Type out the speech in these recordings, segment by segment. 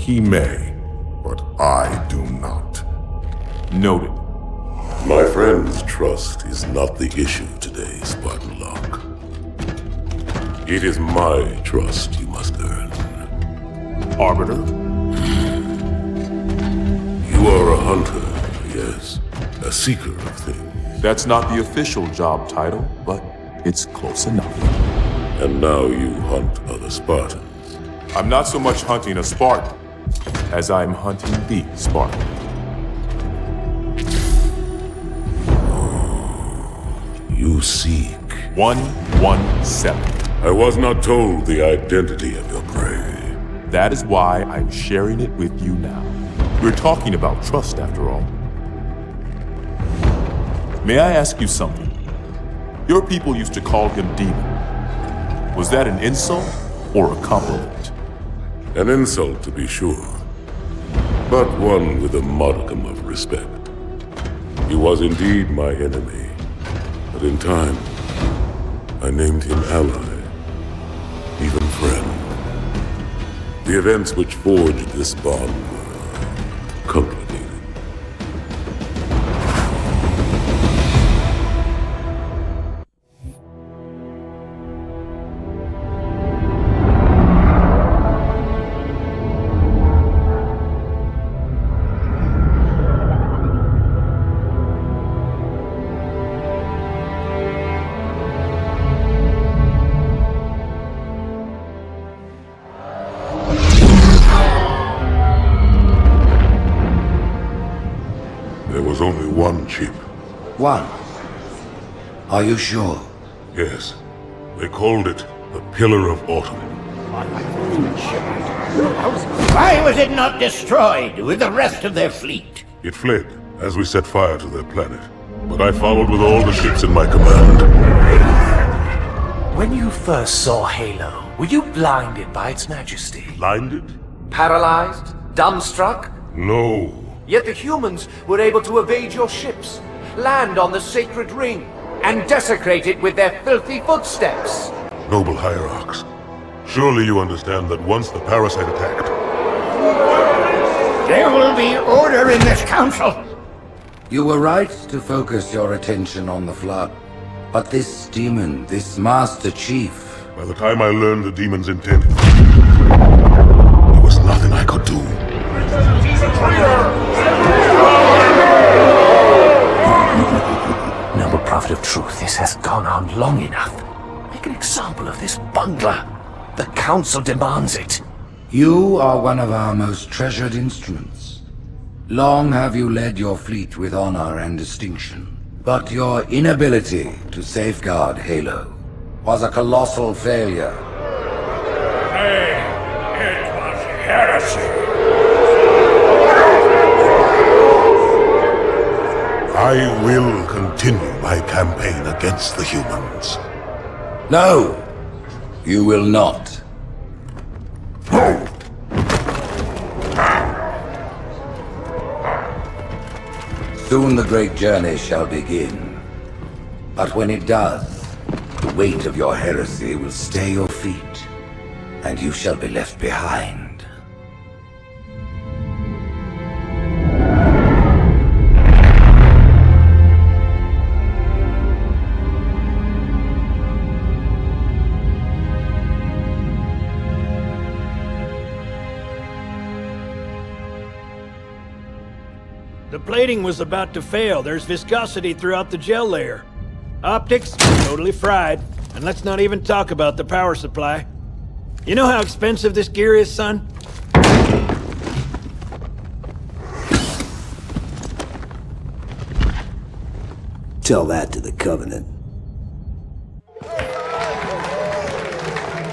He may, but I do not. Noted. My friend's trust is not the issue today, Spartan Locke. It is my trust you must earn. Arbiter? You are a hunter, yes. A seeker of things. That's not the official job title, but it's close enough. And now you hunt other Spartans. I'm not so much hunting a Spartan, as I'm hunting the Spartan. You seek. 117. I was not told the identity of your prey. That is why I'm sharing it with you now. We're talking about trust, after all. May I ask you something? Your people used to call him Demon. Was that an insult or a compliment? An insult, to be sure, but one with a modicum of respect. He was indeed my enemy, but in time, I named him ally, even friend. The events which forged this bond were complicated. There was only one chip. One? Are you sure? Yes. They called it the Pillar of Autumn. Why was it not destroyed with the rest of their fleet? It fled as we set fire to their planet. But I followed with all the ships in my command. When you first saw Halo, were you blinded by its majesty? Blinded? Paralyzed? Dumbstruck? No. Yet the humans were able to evade your ships, land on the sacred ring, and desecrate it with their filthy footsteps. Noble hierarchs, surely you understand that once the parasite attacked... There will be order in this council. You were right to focus your attention on the Flood. But this demon, this Master Chief... By the time I learned the demon's intent, there was nothing I could do. Noble Prophet of Truth, this has gone on long enough. Make an example of this bungler. The Council demands it. You are one of our most treasured instruments. Long have you led your fleet with honor and distinction. But your inability to safeguard Halo was a colossal failure. Nay, it was heresy. I will continue my campaign against the humans. No, you will not. Soon the great journey shall begin. But when it does, the weight of your heresy will stay your feet, and you shall be left behind. The plating was about to fail. There's viscosity throughout the gel layer. Optics, totally fried. And let's not even talk about the power supply. You know how expensive this gear is, son? Tell that to the Covenant.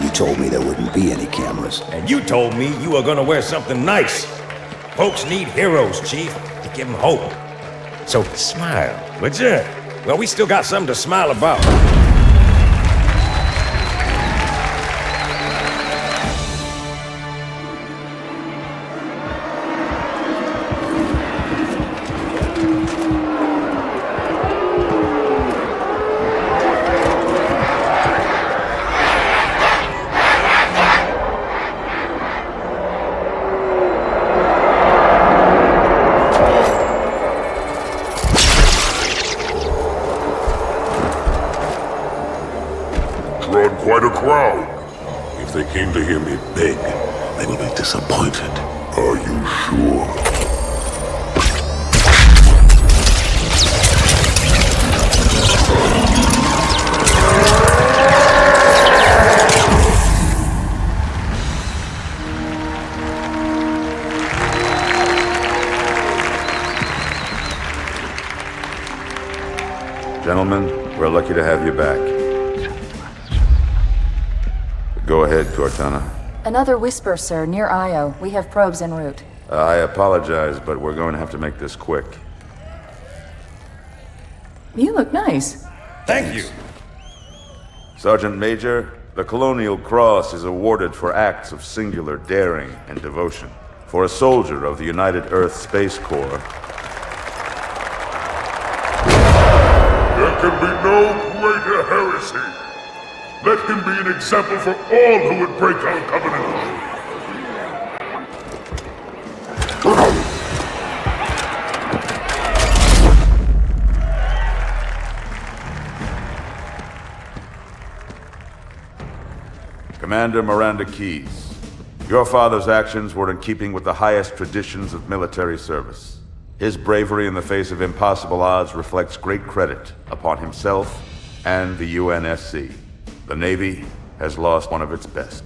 You told me there wouldn't be any cameras. And you told me you were gonna wear something nice. Folks need heroes, Chief, to give them hope. So smile, would you? Well, we still got something to smile about. quite a crowd. If they came to hear me beg, they will be disappointed. Are you sure? Gentlemen, we're lucky to have you back. Go ahead, Cortana. Another whisper, sir, near Io. We have probes en route. I apologize, but we're going to have to make this quick. You look nice. Thank you. Sergeant Major, the Colonial Cross is awarded for acts of singular daring and devotion. For a soldier of the United Earth Space Corps, there can be no greater heresy. Let him be an example for all who would break our covenant. Commander Miranda Keyes, your father's actions were in keeping with the highest traditions of military service. His bravery in the face of impossible odds reflects great credit upon himself and the UNSC. The Navy has lost one of its best.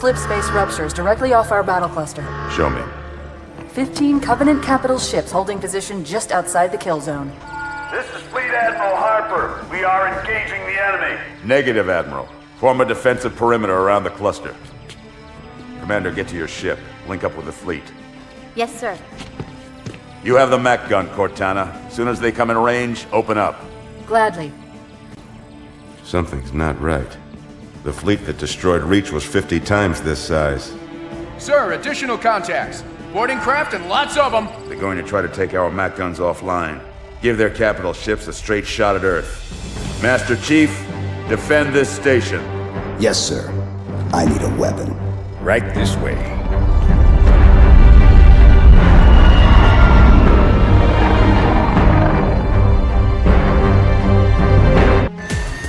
Slip space ruptures directly off our battle cluster. Show me. 15 Covenant capital ships holding position just outside the kill zone. This is Fleet Admiral Harper. We are engaging the enemy. Negative, Admiral. Form a defensive perimeter around the cluster. Commander, get to your ship. Link up with the fleet. Yes, sir. You have the Mac gun, Cortana. As soon as they come in range, open up. Gladly. Something's not right. The fleet that destroyed Reach was 50 times this size. Sir, additional contacts. Boarding craft and lots of them. They're going to try to take our Mac guns offline. Give their capital ships a straight shot at Earth. Master Chief, defend this station. Yes, sir. I need a weapon. Right this way.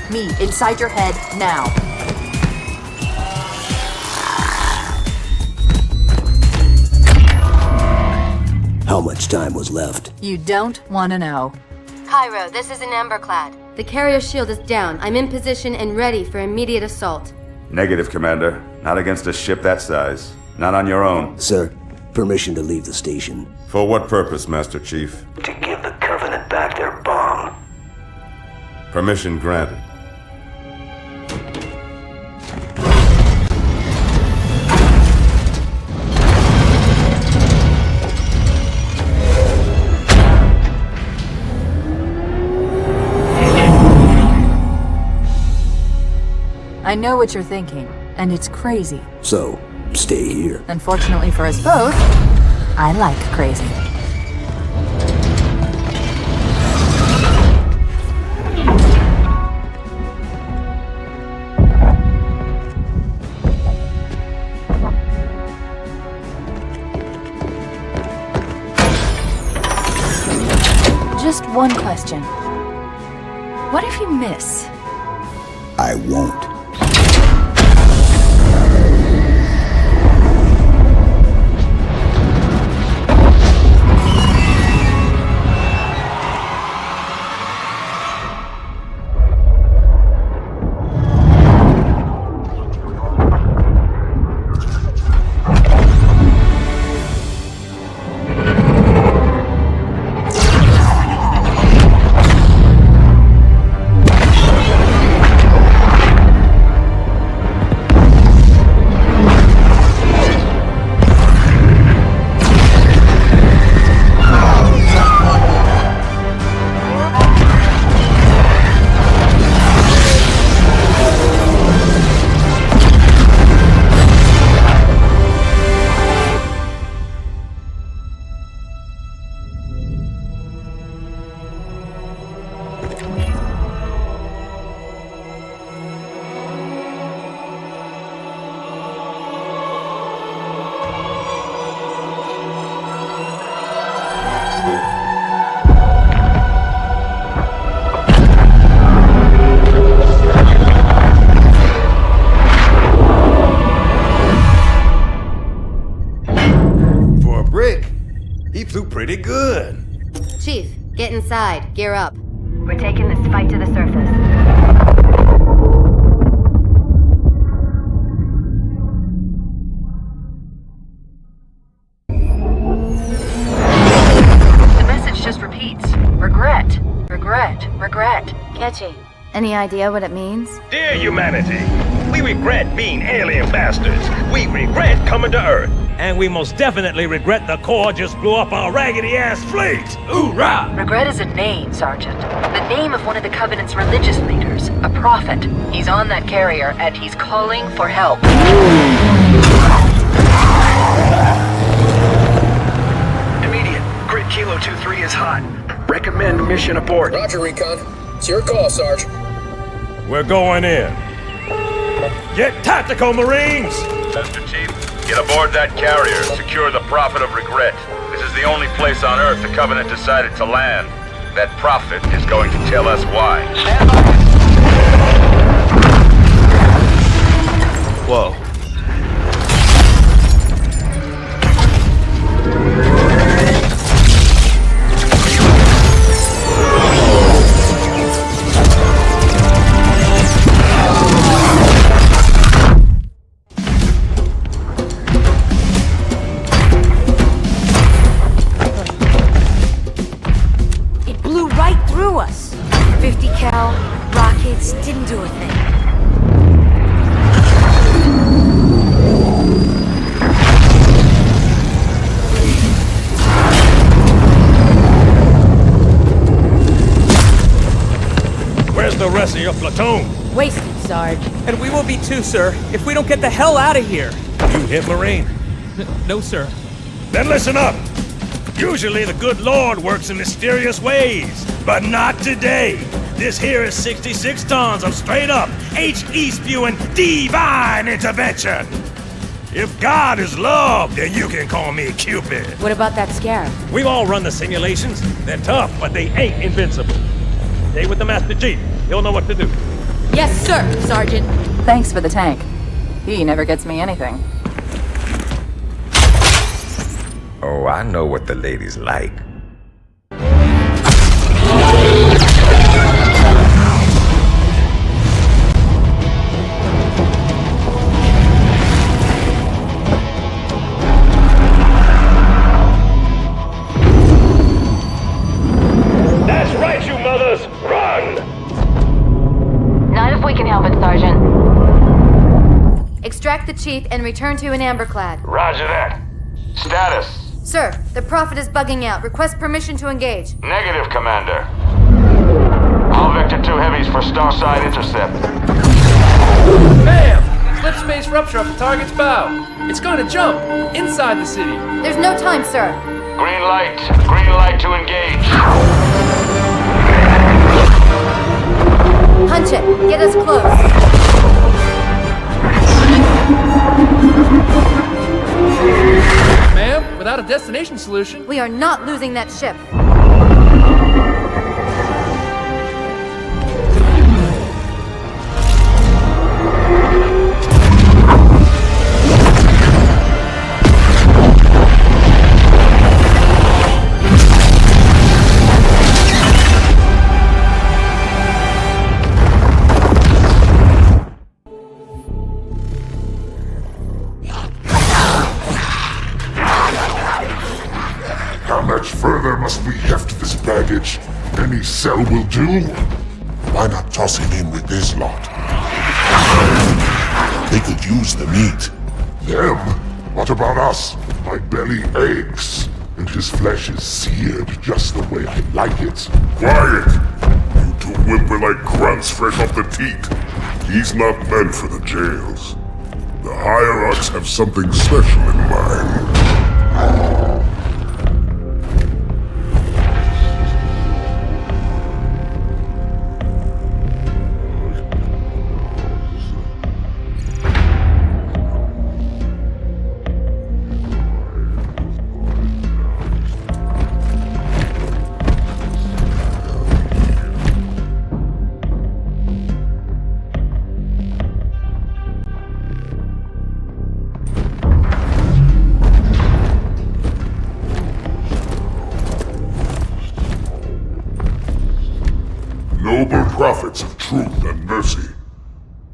Me, inside your head, now. How much time was left? You don't want to know. Cairo, this is an Emberclad. The carrier shield is down. I'm in position and ready for immediate assault. Negative, Commander. Not against a ship that size. Not on your own. Sir, permission to leave the station. For what purpose, Master Chief? To give the Covenant back their bomb. Permission granted. I know what you're thinking, and it's crazy. So, stay here. Unfortunately for us both, I like crazy. Just one question. What if you miss? I won't. pretty good. Chief, get inside. Gear up. We're taking this fight to the surface. The message just repeats. Regret. Regret. Regret. Catchy. Any idea what it means? Dear humanity, we regret being alien bastards. We regret coming to Earth. And we most definitely regret the Corps just blew up our raggedy-ass fleet. Hoorah! Regret is a name, Sergeant. The name of one of the Covenant's religious leaders. A prophet. He's on that carrier, and he's calling for help. Immediate. Grid Kilo 2-3 is hot. Recommend mission abort. Roger, Recon. It's your call, Sarge. We're going in. Get tactical, Marines! Master Chief, get aboard that carrier. Secure the Prophet of Regret. This is the only place on Earth the Covenant decided to land. That Prophet is going to tell us why. Stand by. Whoa. Us. 50 cal rockets didn't do a thing. Where's the rest of your platoon? Wasted, Sarge. And we will be too, sir, if we don't get the hell out of here. You hit Marine? No, sir. Then listen up. Usually the good Lord works in mysterious ways, but not today. This here is 66 tons of straight-up, HE-spewing divine intervention. If God is love, then you can call me Cupid. What about that Scarab? We've all run the simulations. They're tough, but they ain't invincible. Stay with the Master Chief. He'll know what to do. Yes, sir, Sergeant. Thanks for the tank. He never gets me anything. Oh, I know what the ladies like. That's right, you mothers! Run! Not if we can help it, Sergeant. Extract the Chief and return to an amberclad. Roger that. Status. Sir, the Prophet is bugging out. Request permission to engage. Negative, Commander. All Vector 2 heavies for Starside intercept. Bam! Slip space rupture off the target's bow. It's going to jump inside the city. There's no time, sir. Green light. Green light to engage. Punch it. Get us close. Ma'am, without a destination solution... We are not losing that ship. How much further must we heft this baggage? Any cell will do? Why not toss him in with this lot? They could use the meat. Them? What about us? My belly aches, and his flesh is seared just the way I like it. Quiet! You two whimper like grunts fresh off the teat. He's not meant for the jails. The Hierarchs have something special in mind.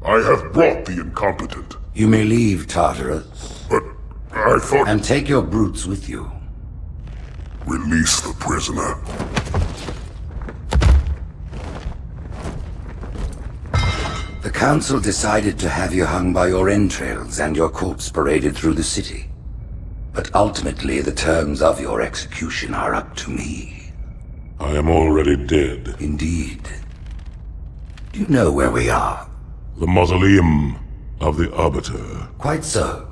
I have brought the incompetent. You may leave, Tartarus. But I thought... And take your brutes with you. Release the prisoner. The Council decided to have you hung by your entrails and your corpse paraded through the city. But ultimately, the terms of your execution are up to me. I am already dead. Indeed. Do you know where we are? The mausoleum of the Arbiter. Quite so.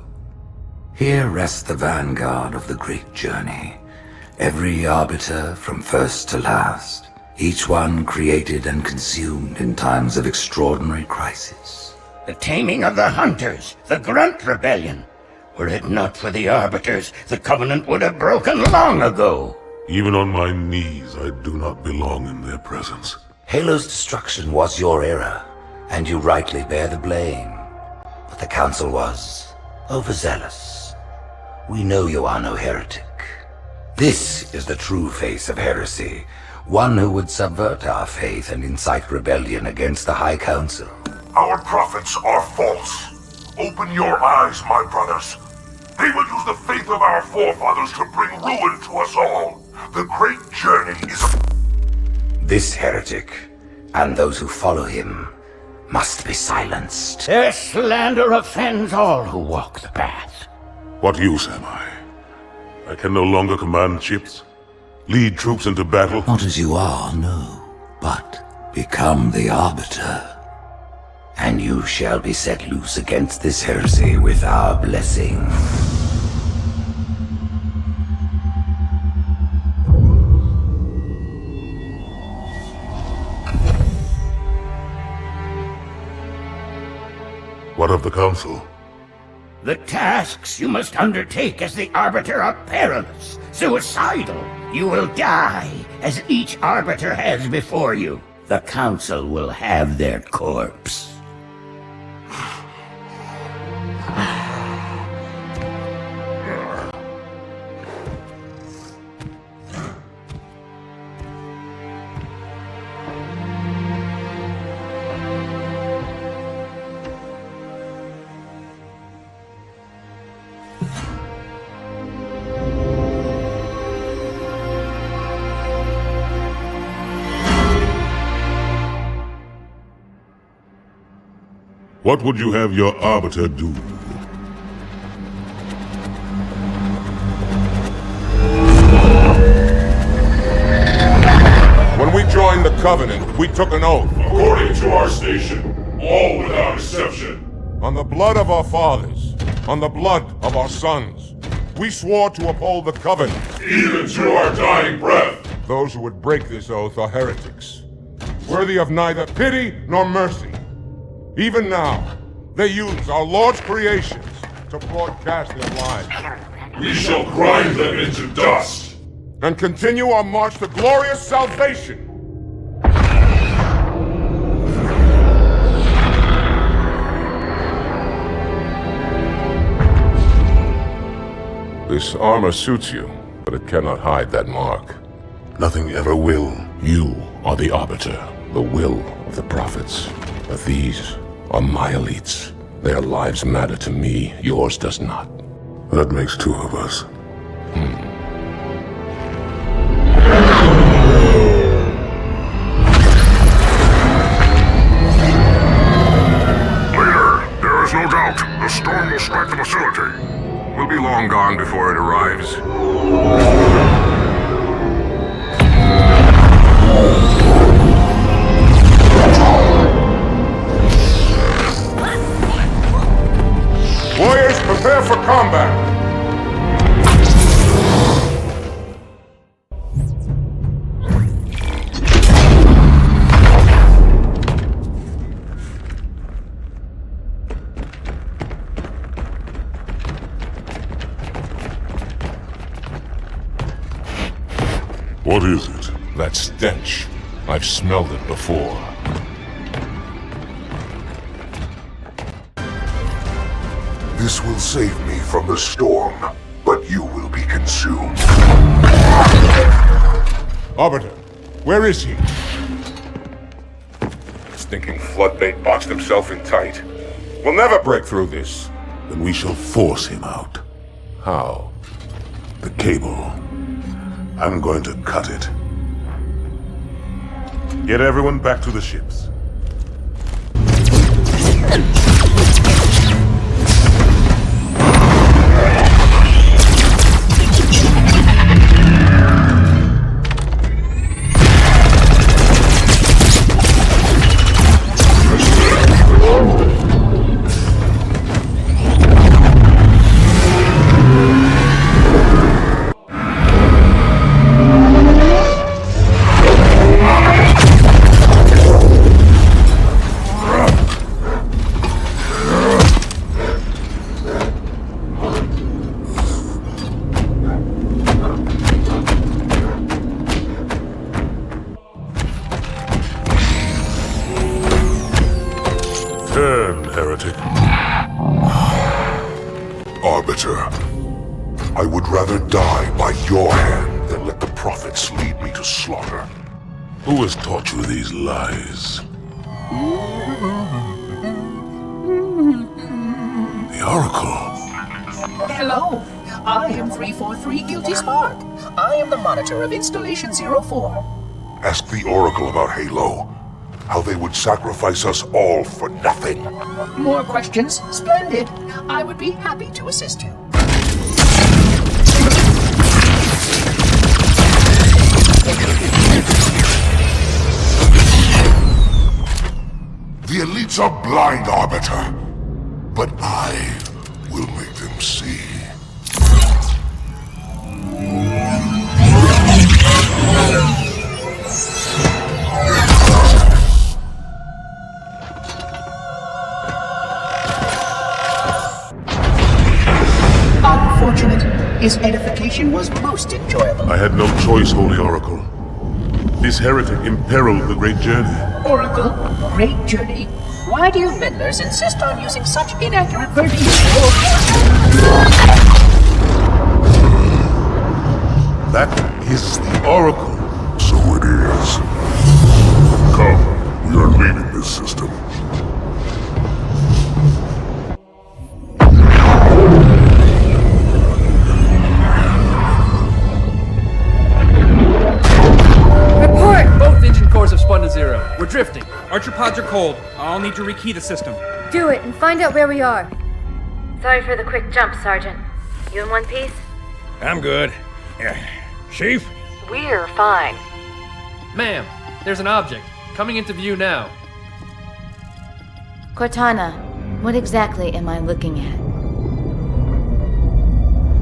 Here rests the vanguard of the great journey. Every Arbiter from first to last. Each one created and consumed in times of extraordinary crisis. The taming of the Hunters, the Grunt Rebellion. Were it not for the Arbiters, the Covenant would have broken long ago. Even on my knees, I do not belong in their presence. Halo's destruction was your error, and you rightly bear the blame. But the Council was overzealous. We know you are no heretic. This is the true face of heresy, one who would subvert our faith and incite rebellion against the High Council. Our prophets are false. Open your eyes, my brothers. They will use the faith of our forefathers to bring ruin to us all. The great journey is... This heretic, and those who follow him, must be silenced. Their slander offends all who walk the path. What use am I? I can no longer command ships, lead troops into battle. Not as you are, no, but become the Arbiter. And you shall be set loose against this heresy with our blessing. What of the Council? The tasks you must undertake as the Arbiter are perilous, suicidal. You will die, as each Arbiter has before you. The Council will have their corpse. What would you have your Arbiter do? When we joined the Covenant, we took an oath. According to our station, all without exception. On the blood of our fathers, on the blood of our sons, we swore to uphold the Covenant. Even to our dying breath. Those who would break this oath are heretics, worthy of neither pity nor mercy. Even now, they use our Lord's creations to broadcast their lies. We shall grind them into dust. And continue our march to glorious salvation. This armor suits you, but it cannot hide that mark. Nothing ever will. You are the Arbiter, the will of the prophets. But these are my elites. Their lives matter to me, yours does not. That makes two of us. Leader, there is no doubt the storm will strike the facility. We'll be long gone before it arrives. Warriors, prepare for combat! What is it? That stench. I've smelled it before. This will save me from the storm, but you will be consumed. Arbiter, where is he? stinking floodbait boxed himself in tight. We'll never break through this. Then we shall force him out. How? The cable. I'm going to cut it. Get everyone back to the ships. Turn, heretic. Arbiter, I would rather die by your hand than let the prophets lead me to slaughter. Who has taught you these lies? The Oracle. Hello, I am 343 Guilty Spark. I am the monitor of Installation 04. Ask the Oracle about Halo. How they would sacrifice us all for nothing. More questions? Splendid. I would be happy to assist you. The elites are blind, Arbiter. But I will make them see. Unfortunate. His edification was most enjoyable. I had no choice, Holy Oracle. This heretic imperiled the great journey. Oracle, great journey. Why do you meddlers insist on using such inaccurate verbiage? That is the Oracle. So it is. Come, we are leaving this system. Both engine cores have spun to zero. We're drifting. Archer pods are cold. I'll need to rekey the system. Do it and find out where we are. Sorry for the quick jump, Sergeant. You in one piece? I'm good. Chief? We're fine. Ma'am, there's an object. Coming into view now. Cortana, what exactly am I looking at?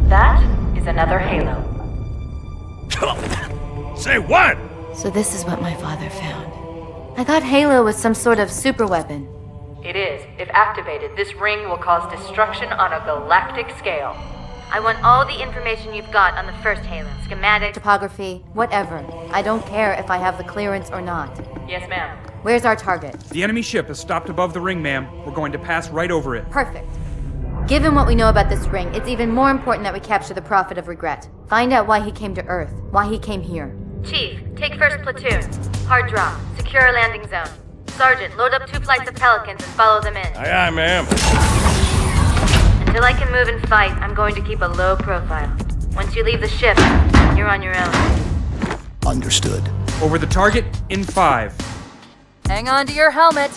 That is another Halo. Say what? So this is what my father found. I thought Halo was some sort of superweapon. It is. If activated, this ring will cause destruction on a galactic scale. I want all the information you've got on the first Halo. Schematic, topography, whatever. I don't care if I have the clearance or not. Yes, ma'am. Where's our target? The enemy ship is stopped above the ring, ma'am. We're going to pass right over it. Perfect. Given what we know about this ring, it's even more important that we capture the Prophet of Regret. Find out why he came to Earth, why he came here. Chief, take first platoon. Hard drop. Secure a landing zone. Sergeant, load up 2 flights of Pelicans and follow them in. Aye, aye, ma'am. Until I can move and fight, I'm going to keep a low profile. Once you leave the ship, you're on your own. Understood. Over the target in 5. Hang on to your helmet.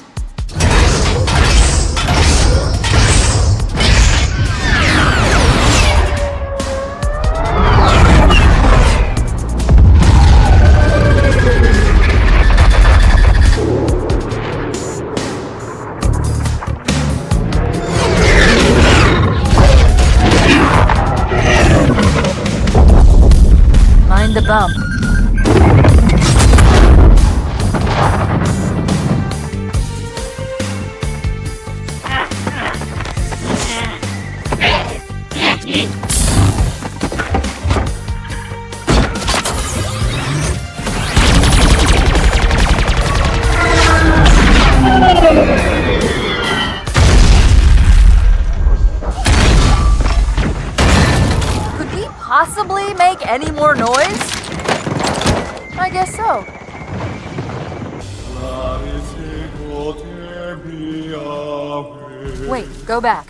Mind the bump. Could we possibly make any more noise? I guess so. Wait, go back.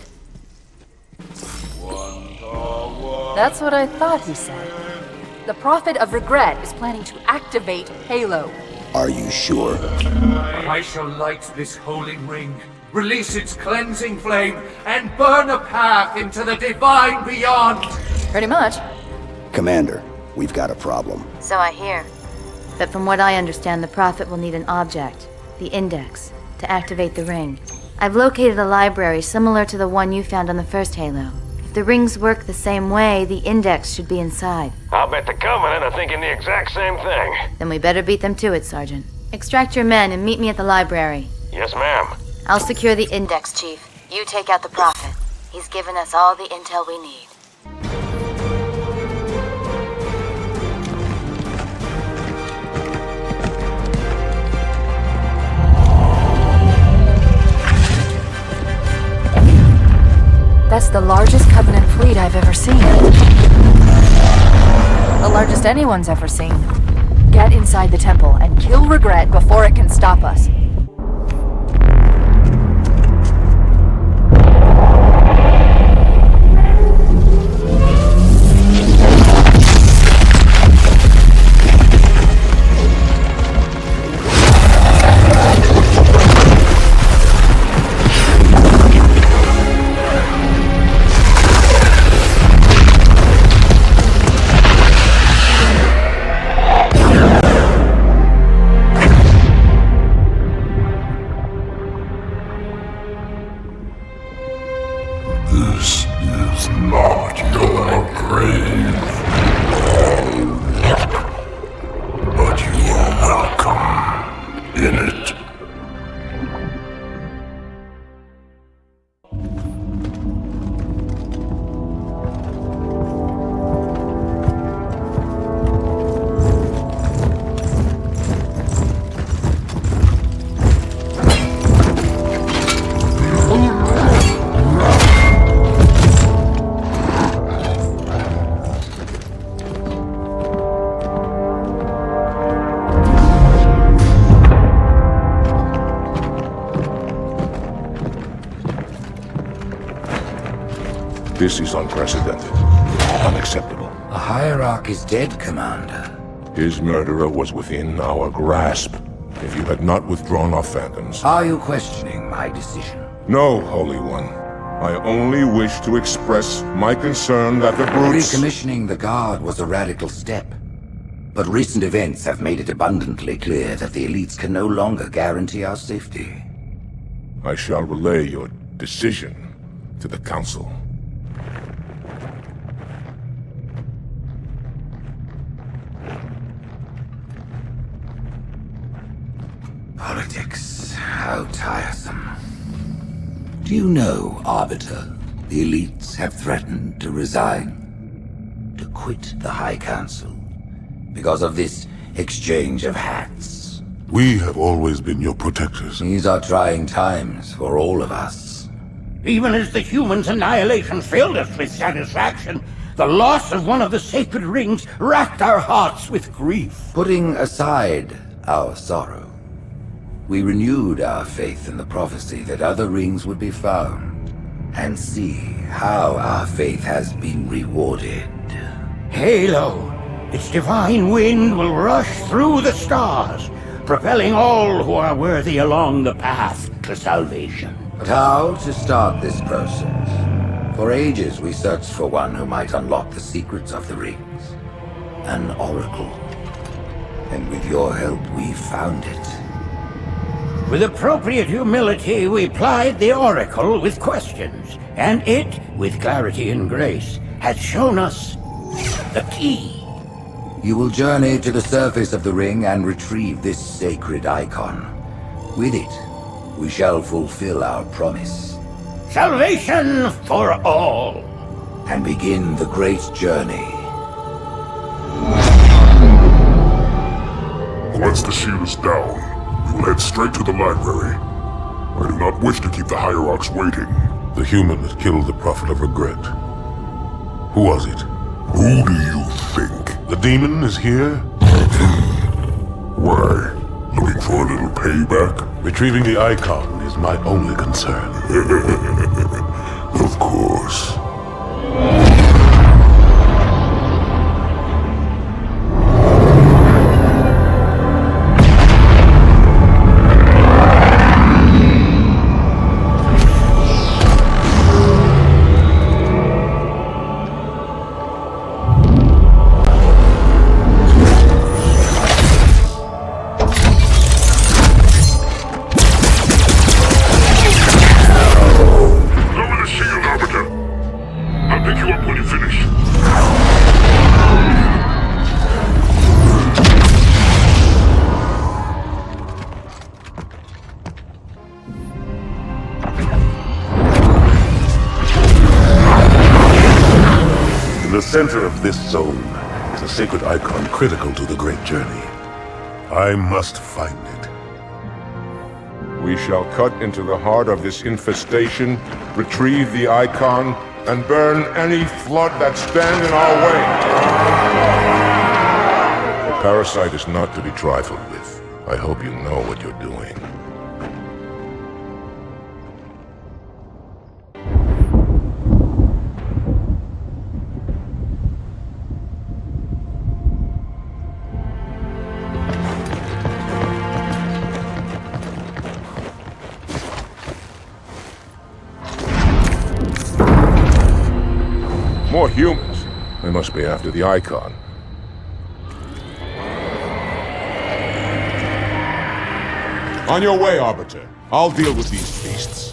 That's what I thought he said. The Prophet of Regret is planning to activate Halo. Are you sure? I shall light this holy ring, release its cleansing flame, and burn a path into the divine beyond! Pretty much. Commander, we've got a problem. So I hear. But from what I understand, the Prophet will need an object, the Index, to activate the ring. I've located a library similar to the one you found on the first Halo. If the rings work the same way, the Index should be inside. I'll bet the Covenant are thinking the exact same thing. Then we better beat them to it, Sergeant. Extract your men and meet me at the library. Yes, ma'am. I'll secure the Index, Chief. You take out the Prophet. He's given us all the intel we need. That's the largest Covenant fleet I've ever seen. The largest anyone's ever seen. Get inside the temple and kill Regret before it can stop us. This is not your grave. But you are welcome in it. This is unprecedented. Unacceptable. The Hierarch is dead, Commander. His murderer was within our grasp. If you had not withdrawn our phantoms... Are you questioning my decision? No, Holy One. I only wish to express my concern that the brutes... Recommissioning the Guard was a radical step. But recent events have made it abundantly clear that the elites can no longer guarantee our safety. I shall relay your decision to the Council. Politics, how tiresome. Do you know, Arbiter, the elites have threatened to resign, to quit the High Council, because of this exchange of hats? We have always been your protectors. These are trying times for all of us. Even as the humans' annihilation filled us with satisfaction, the loss of one of the sacred rings racked our hearts with grief. Putting aside our sorrow, we renewed our faith in the prophecy that other rings would be found, and see how our faith has been rewarded. Halo, its divine wind will rush through the stars, propelling all who are worthy along the path to salvation. But how to start this process? For ages we searched for one who might unlock the secrets of the rings. An oracle. And with your help we found it. With appropriate humility, we plied the Oracle with questions, and it, with clarity and grace, has shown us the key. You will journey to the surface of the ring and retrieve this sacred icon. With it, we shall fulfill our promise. Salvation for all. And begin the great journey. Once the shield is down, we will head straight to the library. I do not wish to keep the Hierarchs waiting. The human that killed the Prophet of Regret. Who was it? Who do you think? The demon is here? Why, the looking for a little payback? Retrieving the icon is my only concern. Of course. In the center of this zone is a sacred icon critical to the great journey. I must find it. We shall cut into the heart of this infestation, retrieve the icon, and burn any flood that stand in our way. The parasite is not to be trifled with. I hope you know what you're doing. More humans. They must be after the icon. On your way, Arbiter. I'll deal with these beasts.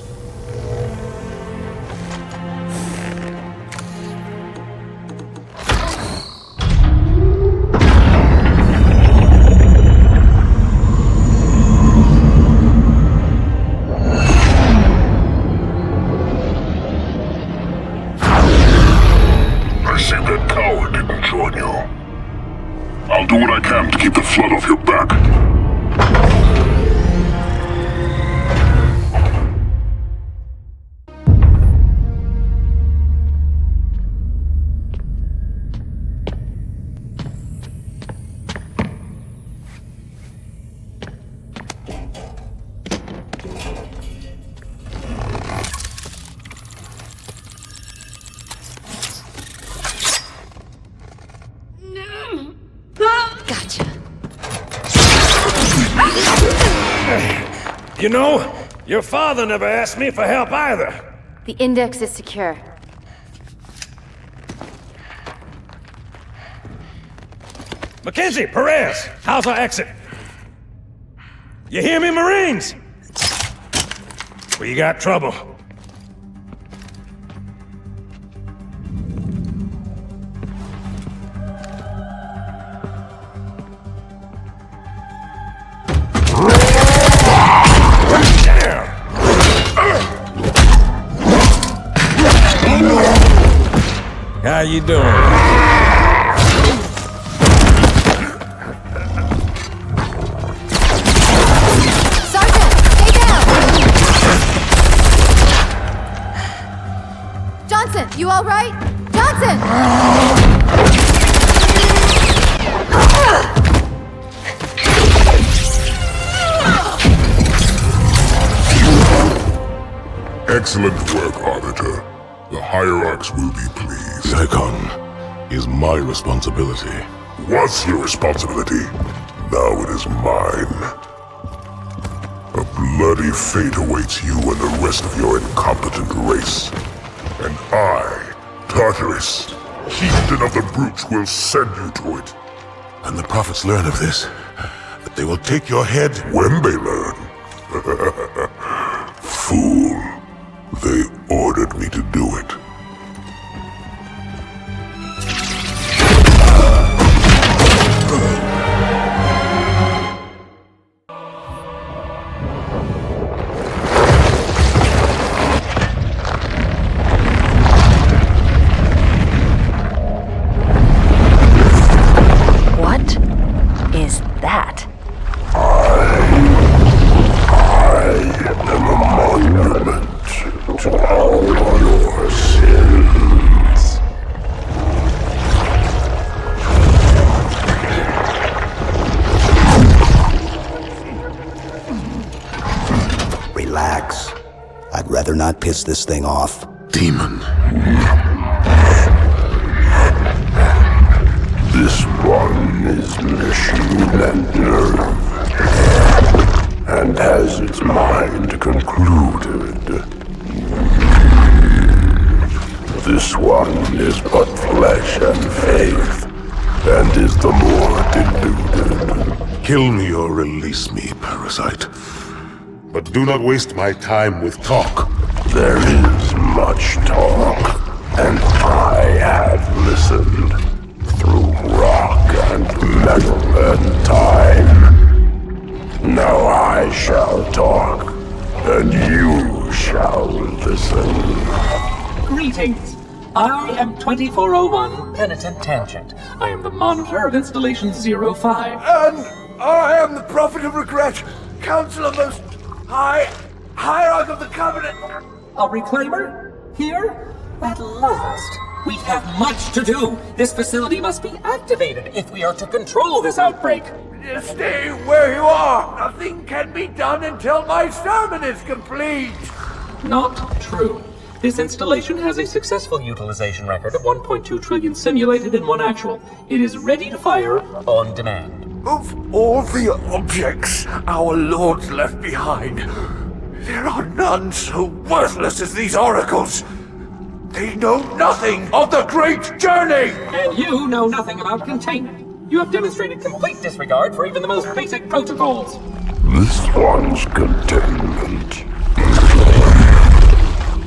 I'll do what I can to keep the flood off your back. Gotcha. You know, your father never asked me for help either. The index is secure. Mackenzie, Perez, how's our exit? You hear me, Marines? We got trouble. How you doing? Sergeant, stay down! Johnson, you all right? Johnson! Excellent work, Arbiter. The Hierarchs will be pleased. The icon is my responsibility. Was your responsibility. Now it is mine. A bloody fate awaits you and the rest of your incompetent race. And I, Tartarus, chieftain of the brutes, will send you to it. And the prophets learn of this, that they will take your head. When they learn. Fool. They ordered me to do it. What is that? I am a monument to all your piss this thing off. Demon. This one is machine and nerve, and has its mind concluded. This one is but flesh and faith, and is the more deluded. Kill me or release me, parasite. But do not waste my time with talk. There is much talk, and I have listened through rock and metal and time. Now I shall talk, and you shall listen. Greetings. I am 2401 Penitent Tangent. I am the monitor of Installation 05. And I am the Prophet of Regret, Counselor Most High, Hierarch of the Covenant. A reclaimer? Here? At last. We have much to do. This facility must be activated if we are to control this outbreak. Stay where you are. Nothing can be done until my sermon is complete. Not true. This installation has a successful utilization record of 1.2 trillion simulated and 1 actual. It is ready to fire on demand. Of all the objects our lords left behind, there are none so worthless as these oracles. They know nothing of the great journey! And you know nothing about containment. You have demonstrated complete disregard for even the most basic protocols. This one's containment.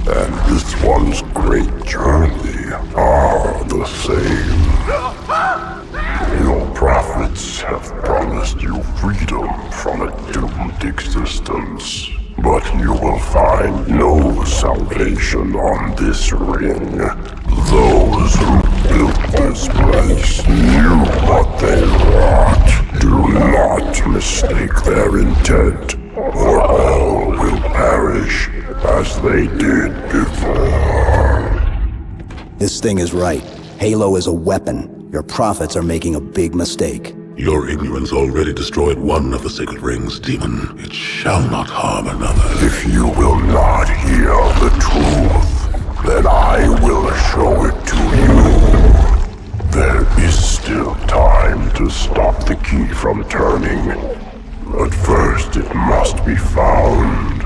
And this one's great journey are the same. Your prophets have promised you freedom from a doomed existence. But you will find no salvation on this ring. Those who built this place knew what they wrought. Do not mistake their intent, or all will perish as they did before. This thing is right. Halo is a weapon. Your prophets are making a big mistake. Your ignorance already destroyed one of the sacred rings, demon. It shall not harm another. If you will not hear the truth, then I will show it to you. There is still time to stop the key from turning. But first it must be found.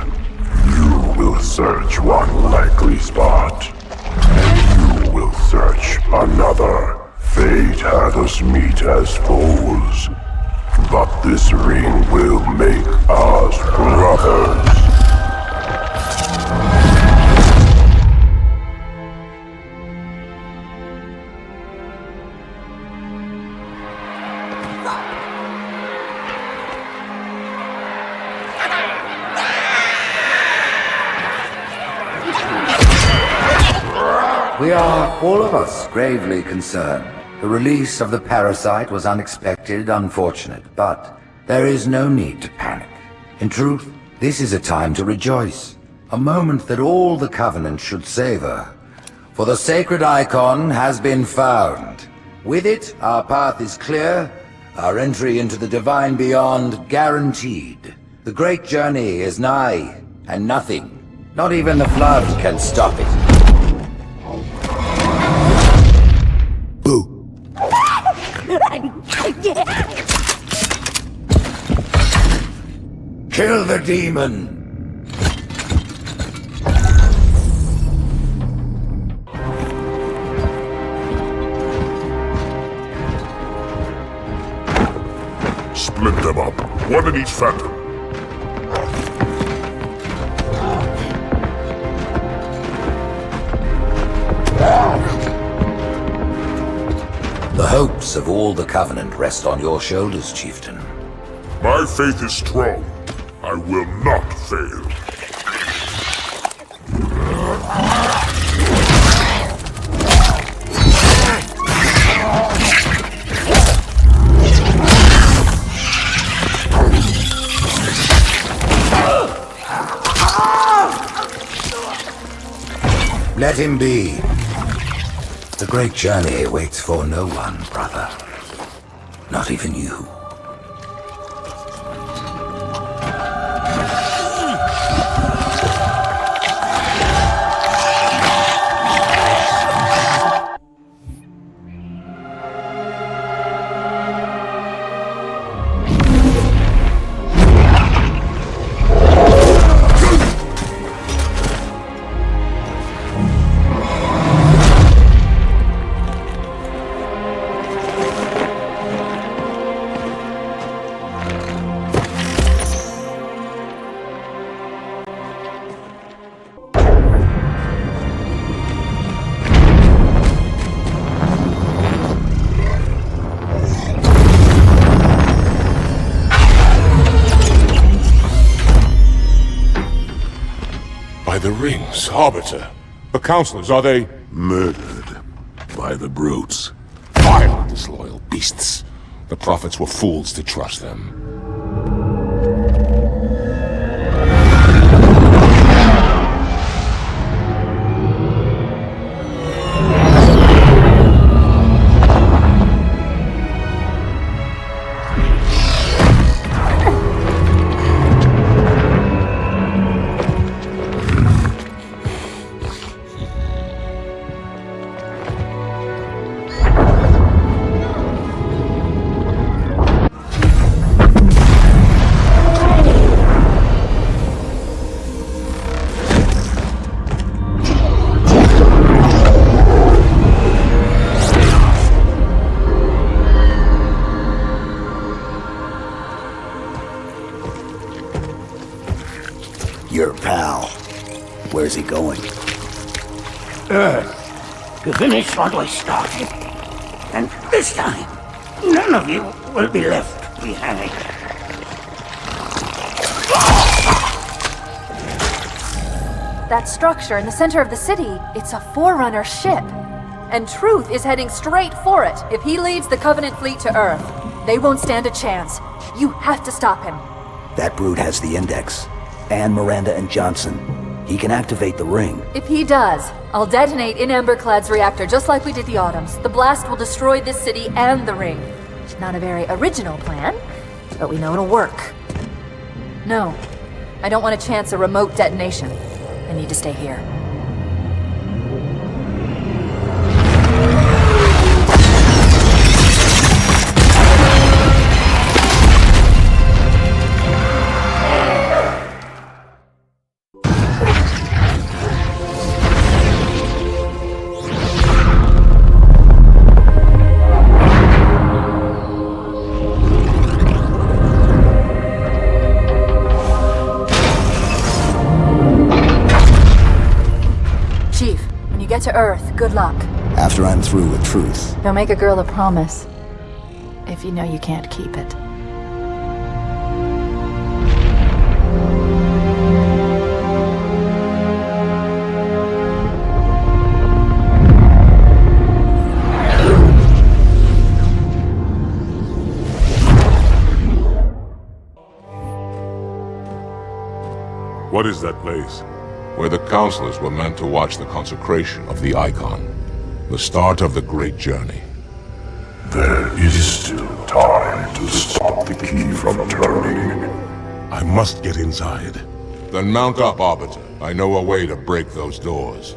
You will search one likely spot, and you will search another. Fate had us meet as foes, but this ring will make us brothers. We are, all of us, gravely concerned. The release of the parasite was unexpected, unfortunate, but there is no need to panic. In truth, this is a time to rejoice. A moment that all the Covenant should savor. For the sacred icon has been found. With it, our path is clear, our entry into the divine beyond guaranteed. The great journey is nigh, and nothing, not even the flood, can stop it. Kill the demon! Split them up, one in each phantom. The hopes of all the Covenant rest on your shoulders, Chieftain. My faith is strong. I will not fail. Let him be. The great journey waits for no one, brother. Not even you. The rings, Arbiter. The counselors, are they... Murdered by the brutes. Vile, disloyal beasts. The prophets were fools to trust them. Your pal. Where's he going? Earth, to finish what we started. And this time, none of you will be left behind. That structure in the center of the city, it's a Forerunner ship. And Truth is heading straight for it. If he leads the Covenant fleet to Earth, they won't stand a chance. You have to stop him. That brute has the Index. And Miranda and Johnson. He can activate the ring. If he does, I'll detonate in Emberclad's reactor just like we did the Autumn's. The blast will destroy this city and the ring. Not a very original plan, but we know it'll work. No, I don't want to chance a remote detonation. I need to stay here. To Earth, good luck. After I'm through with Truth. Don't make a girl a promise if you know you can't keep it. What is that place? Where the counselors were meant to watch the consecration of the Icon. The start of the great journey. There is still time to stop the key from turning. I must get inside. Then mount up, Arbiter. I know a way to break those doors.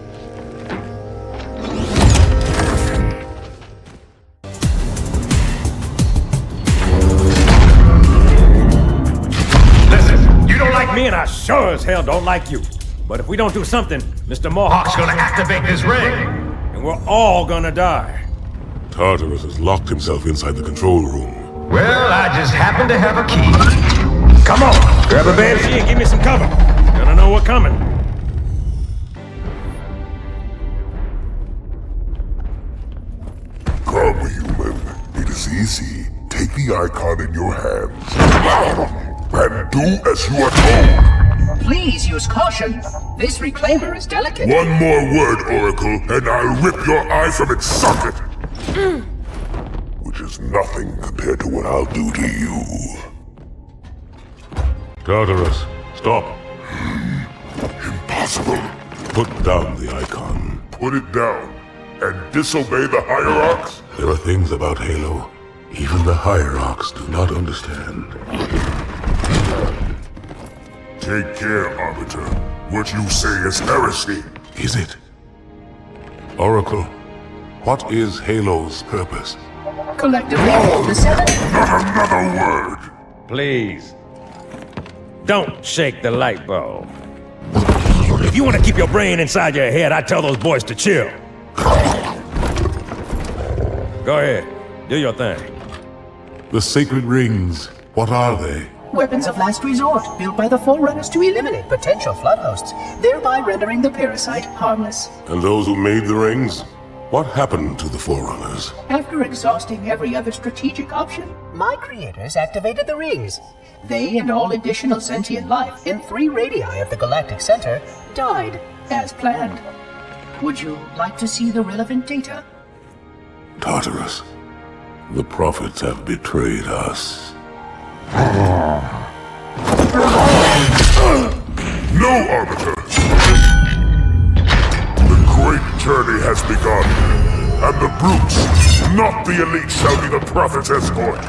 Listen, you don't like me and I sure as hell don't like you. But if we don't do something, Mr. Mohawk's gonna activate this ring, and we're all gonna die. Tartarus has locked himself inside the control room. Well, I just happen to have a key. Come on, grab a banshee and give me some cover. Gonna know we're coming. Come, human. It is easy. Take the Icon in your hands. And do as you are told. Please use caution. This reclaimer is delicate. One more word, Oracle, and I'll rip your eye from its socket! Which is nothing compared to what I'll do to you. Tartarus, stop. Impossible. Put down the Icon. Put it down? And disobey the Hierarchs? There are things about Halo even the Hierarchs do not understand. Take care, Arbiter. What you say is heresy. Is it? Oracle, what is Halo's purpose? Collectively, the seven... Not another word! Please. Don't shake the light bulb. If you want to keep your brain inside your head, I tell those boys to chill. Go ahead. Do your thing. The sacred rings, what are they? Weapons of last resort, built by the Forerunners to eliminate potential flood hosts, thereby rendering the parasite harmless. And those who made the rings? What happened to the Forerunners? After exhausting every other strategic option, my creators activated the rings. They and all additional sentient life in 3 radii of the galactic center died as planned. Would you like to see the relevant data? Tartarus, the prophets have betrayed us. No, Arbiter! The great journey has begun, and the brutes, not the elite, shall be the prophet's escort.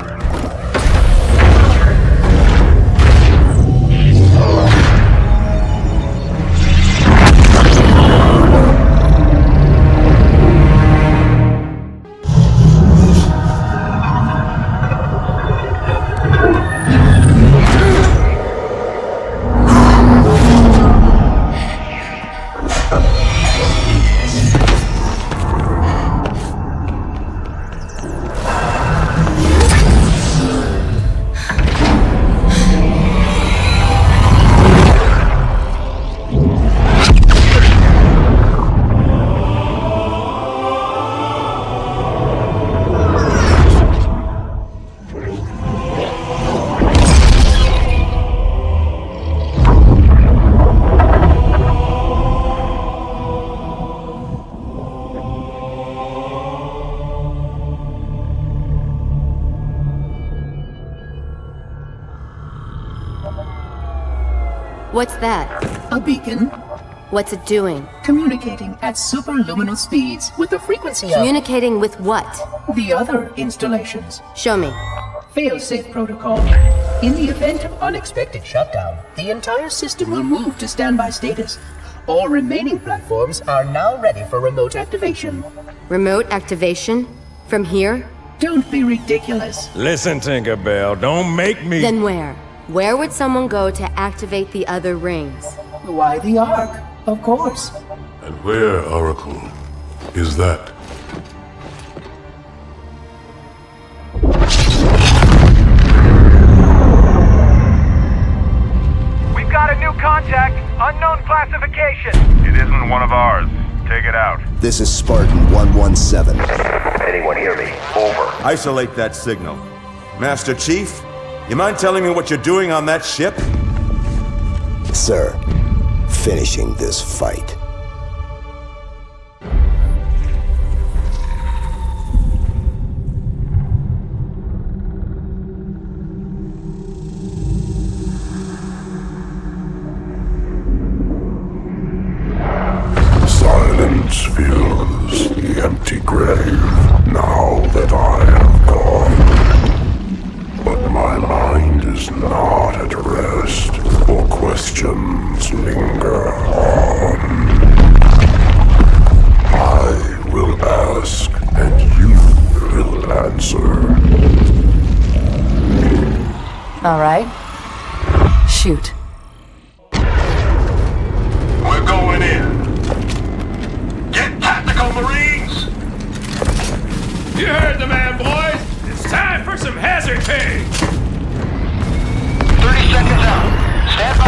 What's that? A beacon. What's it doing? Communicating at superluminal speeds with the frequency of... Communicating with what? The other installations. Show me. Fail-safe protocol. In the event of unexpected shutdown, the entire system will move to standby status. All remaining platforms are now ready for remote activation. Remote activation? From here? Don't be ridiculous. Listen, Tinkerbell, don't make me... Then where? Where would someone go to activate the other rings? Why the Ark, of course. And where, Oracle, is that? We've got a new contact, unknown classification. It isn't one of ours. Take it out. This is Spartan 117. Anyone hear me? Over. Isolate that signal. Master Chief, you mind telling me what you're doing on that ship? Sir, finishing this fight. Silence fills the empty grave now that I have gone. But my mind is not at rest, for questions linger on. I will ask, and you will answer. All right. Shoot. We're going in. Get tactical, Marines! You heard the man, boys! It's time for some hazard pay! 30 seconds out. Stand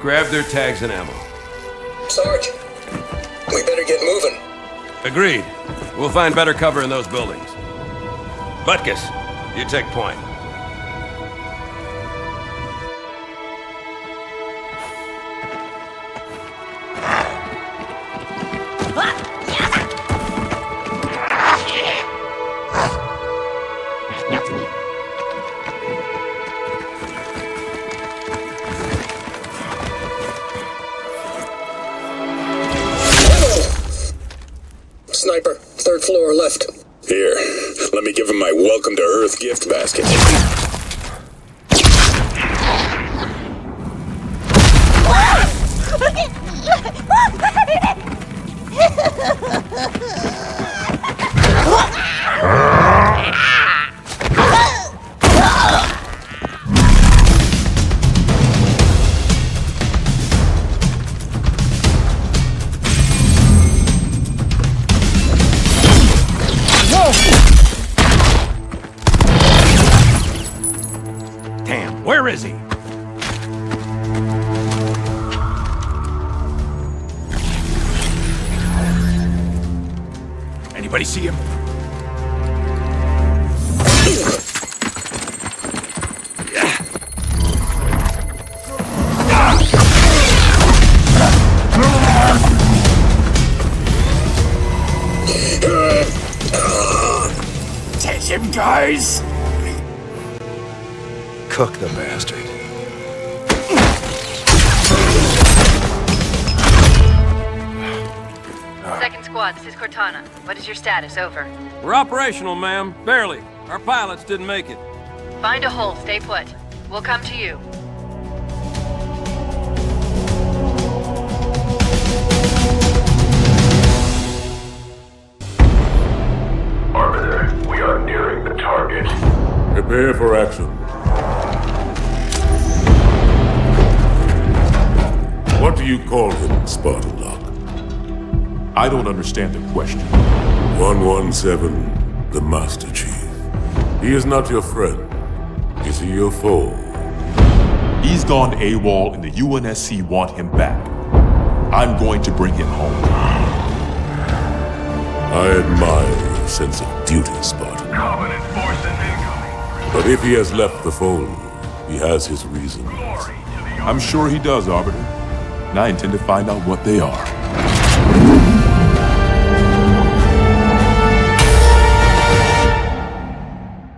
Grab their tags and ammo. Sarge, we better get moving. Agreed. We'll find better cover in those buildings. Butkus, you take point. Welcome to Earth Gift Basket. Damn, where is he? Anybody see him? Take him, guys! Cook the bastard. Second squad, this is Cortana. What is your status? Over. We're operational, ma'am. Barely. Our pilots didn't make it. Find a hole, stay put. We'll come to you. Arbiter, we are nearing the target. Prepare for action. What do you call him, Spartan Locke? I don't understand the question. 117, the Master Chief. He is not your friend. Is he your foe? He's gone AWOL and the UNSC want him back. I'm going to bring him home. I admire your sense of duty, Spartan. Covenant force incoming. But if he has left the fold, he has his reasons. I'm sure he does, Arbiter. And I intend to find out what they are.